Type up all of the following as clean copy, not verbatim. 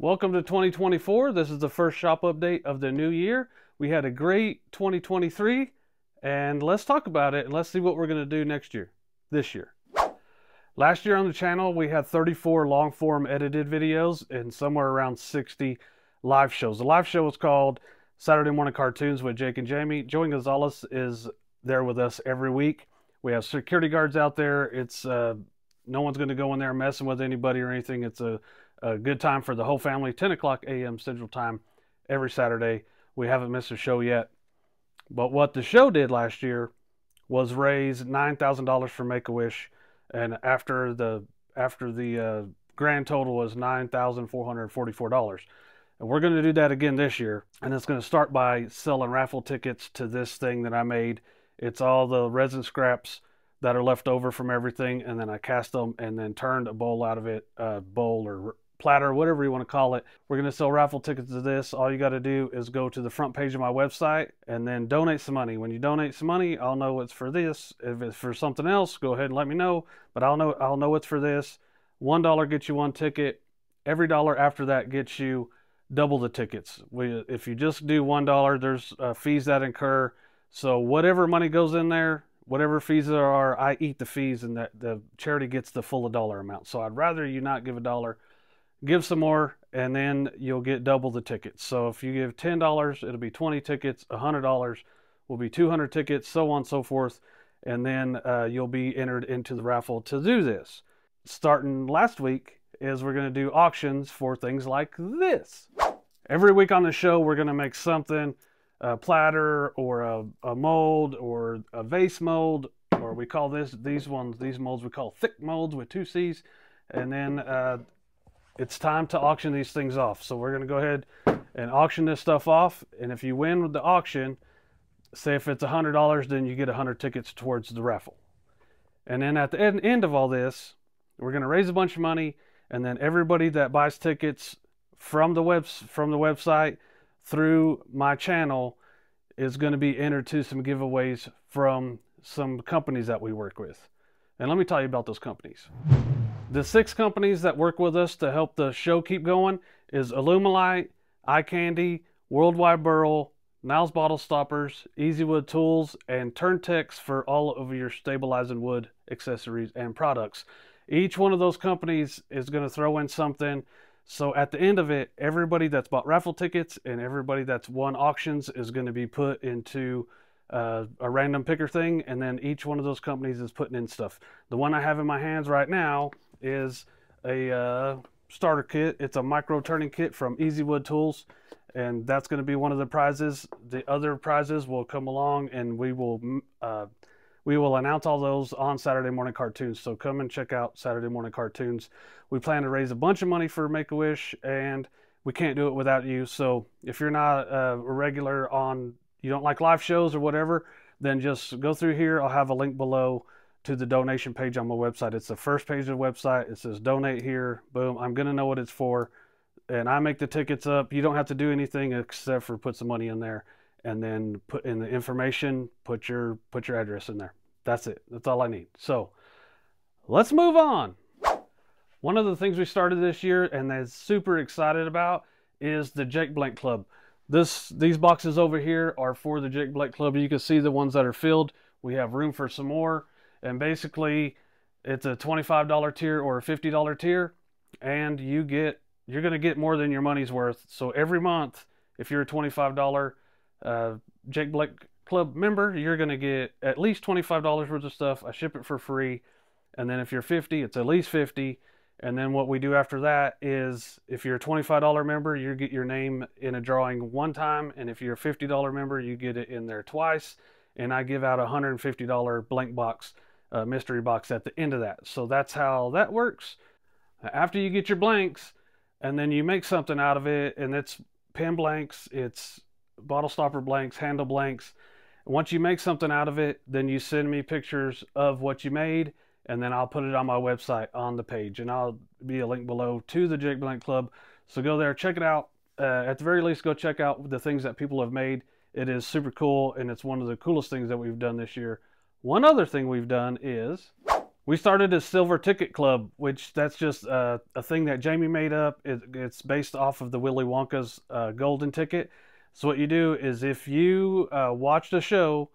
Welcome to 2024. This is the first shop update of the new year. We had a great 2023, and let's talk about it and let's see what we're going to do this year. Last year on the channel, we had 34 long form edited videos and somewhere around 60 live shows. The live show was called Saturday Morning Cartoons with Jake and Jamie. Joey Gonzalez is there with us every week. We have security guards out there. It's no one's going to go in there messing with anybody or anything. It's a good time for the whole family. 10 o'clock a.m. Central Time every Saturday. We haven't missed a show yet. But what the show did last year was raise $9,000 for Make-A-Wish, and after the grand total was $9,444. And we're going to do that again this year. And it's going to start by selling raffle tickets to this thing that I made. It's all the resin scraps that are left over from everything, and then I cast them and then turned a bowl out of it, bowl or platter, whatever you want to call it. We're going to sell raffle tickets to this. All you got to do is go to the front page of my website and then donate some money. When you donate some money, I'll know it's for this. If it's for something else, go ahead and let me know, but I'll know it's for this. $1 gets you one ticket. Every dollar after that gets you double the tickets. If you just do $1, there's fees that incur. So whatever money goes in there, whatever fees there are, I eat the fees, and that the charity gets the full dollar amount. So I'd rather you not give $1. Give some more, and then you'll get double the tickets. So if you give $10, it'll be 20 tickets. $100 will be 200 tickets, so on and so forth. And then you'll be entered into the raffle to do this. Starting last week is we're going to do auctions for things like this. Every week on the show, we're going to make something, a platter or a mold or a vase mold, or we call these molds we call thick molds with 2 C's. And then it's time to auction these things off. So we're going to go ahead and auction this stuff off. And if you win with the auction, say if it's $100, then you get 100 tickets towards the raffle. And then at the end of all this, we're going to raise a bunch of money. And then everybody that buys tickets from the website through my channel is going to be entered to some giveaways from some companies that we work with. And let me tell you about those companies. The 6 companies that work with us to help the show keep going is Illumalite, Eye Candy, Worldwide Burl, Niles Bottle Stoppers, Easy Wood Tools, and Turntex for all of your stabilizing wood accessories and products. Each one of those companies is going to throw in something. So at the end of it, everybody that's bought raffle tickets and everybody that's won auctions is going to be put into a random picker thing, and then each one of those companies is putting in stuff. The one I have in my hands right now is a starter kit. It's a micro turning kit from Easy Wood Tools, and that's going to be one of the prizes. The other prizes will come along, and we will announce all those on Saturday Morning Cartoons. So come and check out Saturday Morning Cartoons. We plan to raise a bunch of money for Make-A-Wish, and we can't do it without you. So if you're not a regular on, you don't like live shows or whatever, then just go through here. I'll have a link below to the donation page on my website. It's the first page of the website. It says donate here. Boom. I'm going to know what it's for, and I make the tickets up. You don't have to do anything except for put some money in there, and then put in the information, put your address in there. That's it. That's all I need. So let's move on. One of the things we started this year and that's super excited about is the Jake Blank Club. These boxes over here are for the Jake Blank Club. You can see the ones that are filled. We have room for some more. And basically, it's a $25 tier or a $50 tier, and you're going to get more than your money's worth. So every month, if you're a $25 Jake Blank Club member, you're going to get at least $25 worth of stuff. I ship it for free. And then if you're 50, it's at least 50. And then what we do after that is, if you're a $25 member, you get your name in a drawing one time. And if you're a $50 member, you get it in there twice. And I give out a $150 blank box, mystery box at the end of that. So that's how that works. After you get your blanks, and then you make something out of it, and it's pen blanks, it's bottle stopper blanks, handle blanks. Once you make something out of it, then you send me pictures of what you made, and then I'll put it on my website on the page, and I'll be a link below to the Jake Blank Club. So go there, check it out. At the very least, go check out the things that people have made. It is super cool, and it's one of the coolest things that we've done this year. One other thing we've done is We started a silver ticket club, which that's just a thing that Jamie made up. It's based off of the Willy Wonka's golden ticket. So what you do is if you watch the show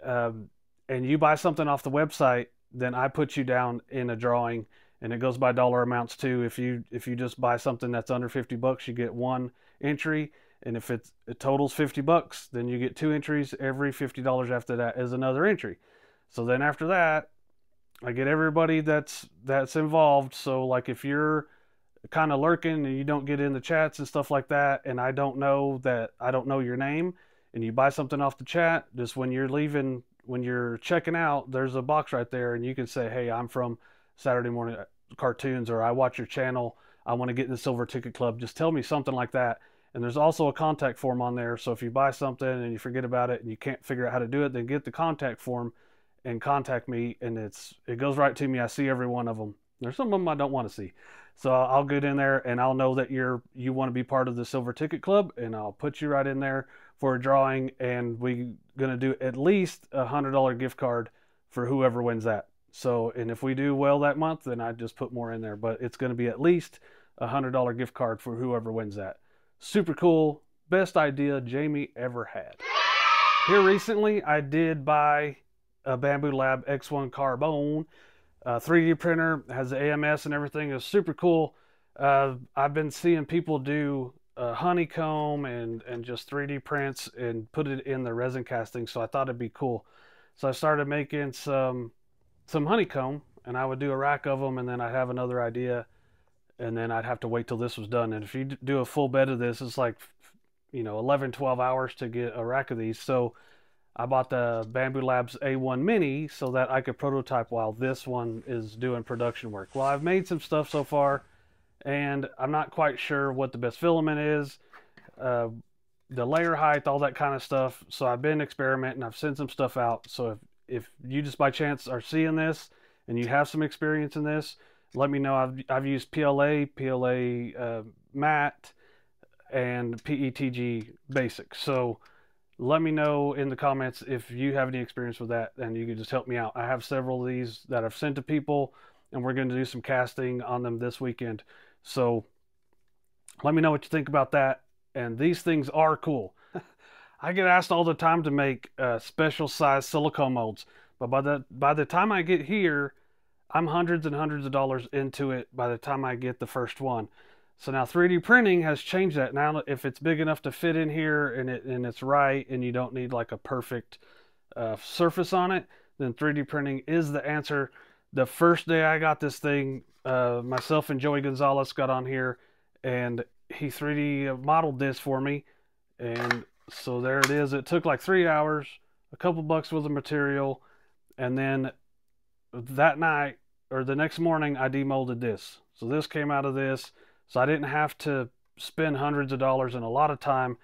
and you buy something off the website, then I put you down in a drawing, and it goes by dollar amounts too. If you just buy something that's under $50, you get one entry, and if it totals $50, then you get two entries. Every $50 after that is another entry. So then after that, I get everybody that's involved. So like if you're kind of lurking and you don't get in the chats and stuff like that, and I don't know your name, and you buy something off the chat, just when you're leaving, when you're checking out, there's a box right there, and you can say, hey, I'm from Saturday Morning Cartoons, or I watch your channel, I want to get in the Silver Ticket Club. Just tell me something like that. And there's also a contact form on there. So if you buy something and you forget about it and you can't figure out how to do it, then get the contact form and contact me, and it goes right to me. I see every one of them. There's some of them I don't want to see. So I'll get in there and I'll know that you want to be part of the Silver Ticket Club, and I'll put you right in there for a drawing, and we're going to do at least a $100 gift card for whoever wins that. So, and if we do well that month, then I just put more in there, but it's going to be at least a $100 gift card for whoever wins that. Super cool. Best idea Jamie ever had. Here recently, I did buy a Bamboo Lab X1 Carbone 3D printer. It has the AMS and everything. It's super cool. I've been seeing people do honeycomb and just 3D prints and put it in the resin casting, so I thought it'd be cool. So I started making some honeycomb, and I would do a rack of them, and then I'd have another idea, and then I'd have to wait till this was done. And if you do a full bed of this, it's like 11-12 hours to get a rack of these. So I bought the Bamboo Labs A1 Mini so that I could prototype while this one is doing production work. Well, I've made some stuff so far, and I'm not quite sure what the best filament is, the layer height, all that kind of stuff. So I've been experimenting. I've sent some stuff out. So if you just by chance are seeing this and you have some experience in this, let me know. I've used PLA matte, and PETG basic. So let me know in the comments if you have any experience with that, and you can just help me out. I have several of these that I've sent to people, and we're going to do some casting on them this weekend. So let me know what you think about that. And these things are cool. I get asked all the time to make special size silicone molds, but by the time I get here, I'm hundreds and hundreds of dollars into it by the time I get the first one. So now 3D printing has changed that. Now if it's big enough to fit in here and it's right, and you don't need like a perfect surface on it, then 3D printing is the answer. The first day I got this thing, myself and Joey Gonzalez got on here, and he 3D modeled this for me. And so there it is. It took like 3 hours, a couple bucks worth of material, and then that night or the next morning I demolded this. So this came out of this. So I didn't have to spend hundreds of dollars and a lot of time.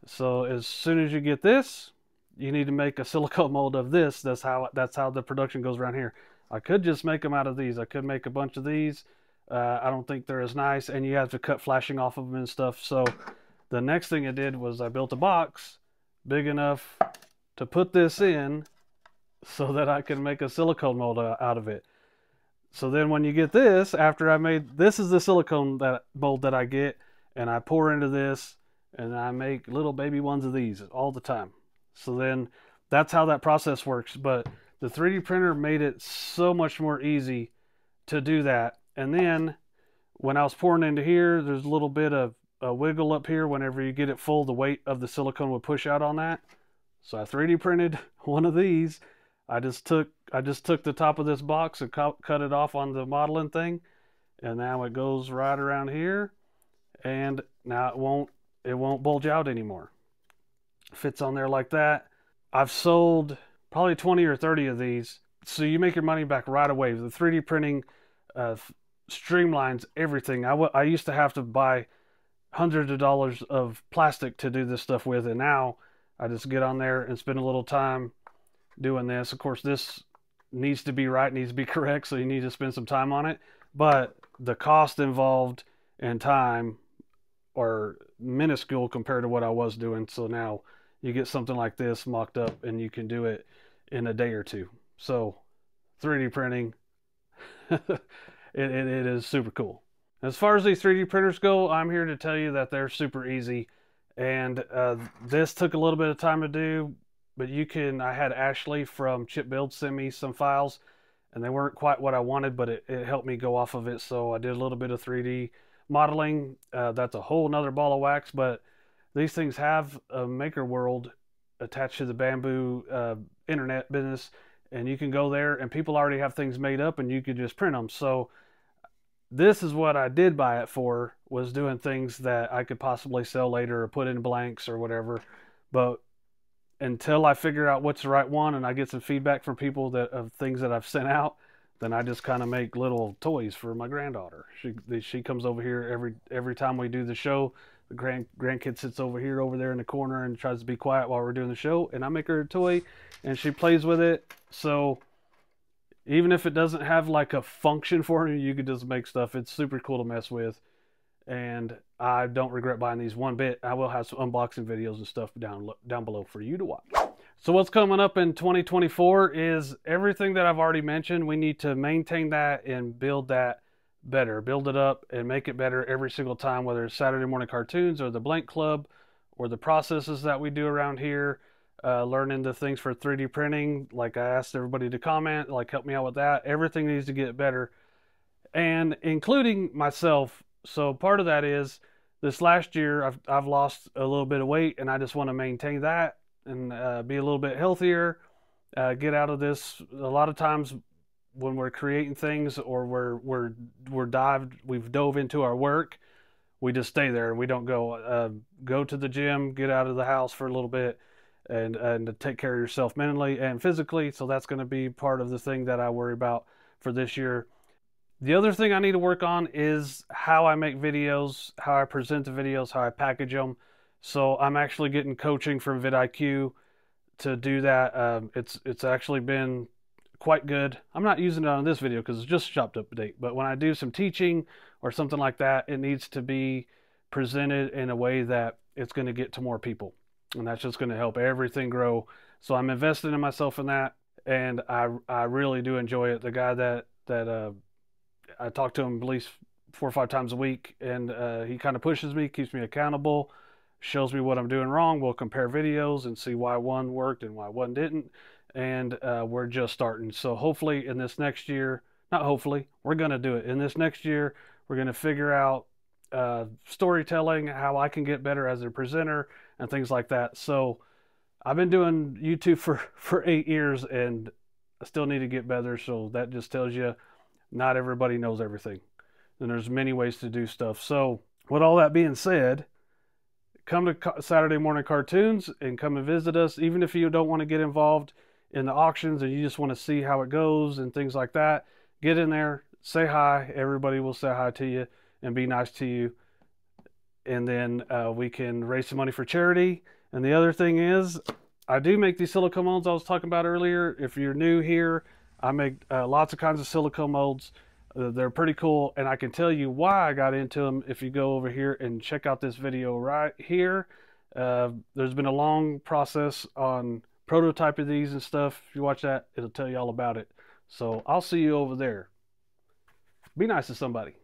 So as soon as you get this, you need to make a silicone mold of this. That's how the production goes around here. I could just make them out of these. I could make a bunch of these. I don't think they're as nice, and you have to cut flashing off of them and stuff. So the next thing I did was I built a box big enough to put this in so that I can make a silicone mold out of it. So then when you get this, after I made, this is the silicone mold that I get, and I pour into this, and I make little baby ones of these all the time. So then that's how that process works. But the 3D printer made it so much more easy to do that. And then when I was pouring into here, there's a little bit of a wiggle up here. Whenever you get it full, the weight of the silicone would push out on that. So I 3D printed one of these. I just took the top of this box and cut it off on the modeling thing, and now it goes right around here, and now it won't bulge out anymore. Fits on there like that. I've sold probably 20 or 30 of these, so you make your money back right away. The 3D printing streamlines everything. I used to have to buy hundreds of dollars of plastic to do this stuff with, and now I just get on there and spend a little time doing this. Of course, this needs to be right, needs to be correct, so you need to spend some time on it. But the cost involved and time are minuscule compared to what I was doing. So now you get something like this mocked up, and you can do it in a day or two. So 3D printing, It is super cool. As far as these 3D printers go, I'm here to tell you that they're super easy. And this took a little bit of time to do, but I had Ashley from Chip Build send me some files, and they weren't quite what I wanted, but it helped me go off of it. So I did a little bit of 3D modeling. That's a whole nother ball of wax, but these things have a Maker World attached to the Bamboo internet business, and you can go there and people already have things made up and you could just print them. So this is what I did buy it for, was doing things that I could possibly sell later or put in blanks or whatever. But until I figure out what's the right one and I get some feedback from people of things that I've sent out, then I just kind of make little toys for my granddaughter. She comes over here every time we do the show. The grandkid sits over there in the corner and tries to be quiet while we're doing the show, and I make her a toy and she plays with it. So even if it doesn't have like a function for you, you could just make stuff. It's super cool to mess with, and I don't regret buying these one bit. I will have some unboxing videos and stuff down below for you to watch. So what's coming up in 2024 is everything that I've already mentioned. We need to maintain that and build that better, build it up and make it better every single time, whether it's Saturday morning cartoons or the Blank Club or the processes that we do around here. Learning the things for 3D printing, like I asked everybody to comment, like help me out with that. Everything needs to get better, and including myself. So part of that is this last year I've lost a little bit of weight, and I just want to maintain that and be a little bit healthier, get out of this. A lot of times when we're creating things or we've dove into our work, we just stay there and we don't go to the gym, get out of the house for a little bit, and to take care of yourself mentally and physically. So that's going to be part of the thing that I worry about for this year. The other thing I need to work on is how I make videos, how I present the videos, how I package them. So I'm actually getting coaching from vidIQ to do that. It's actually been quite good. I'm not using it on this video because it's just shop update, but when I do some teaching or something like that, it needs to be presented in a way that it's going to get to more people. And that's just going to help everything grow. So I'm investing in myself in that, and I really do enjoy it. The guy that I talk to him at least 4 or 5 times a week, and he kind of pushes me, keeps me accountable, shows me what I'm doing wrong. We'll compare videos and see why one worked and why one didn't. And we're just starting. So hopefully in this next year, not hopefully, we're going to do it. In this next year, we're going to figure out storytelling, how I can get better as a presenter and things like that. So I've been doing YouTube for 8 years and I still need to get better. So that just tells you not everybody knows everything. And there's many ways to do stuff. So with all that being said, come to Saturday morning cartoons and come and visit us. Even if you don't want to get involved in the auctions and you just want to see how it goes and things like that, get in there, say hi. Everybody will say hi to you and be nice to you. And then we can raise some money for charity. And the other thing is, I do make these silicone molds I was talking about earlier. If you're new here, I make lots of kinds of silicone molds. They're pretty cool, and I can tell you why I got into them if you go over here and check out this video right here. There's been a long process on prototyping these and stuff. If you watch that, it'll tell you all about it. So I'll see you over there. Be nice to somebody.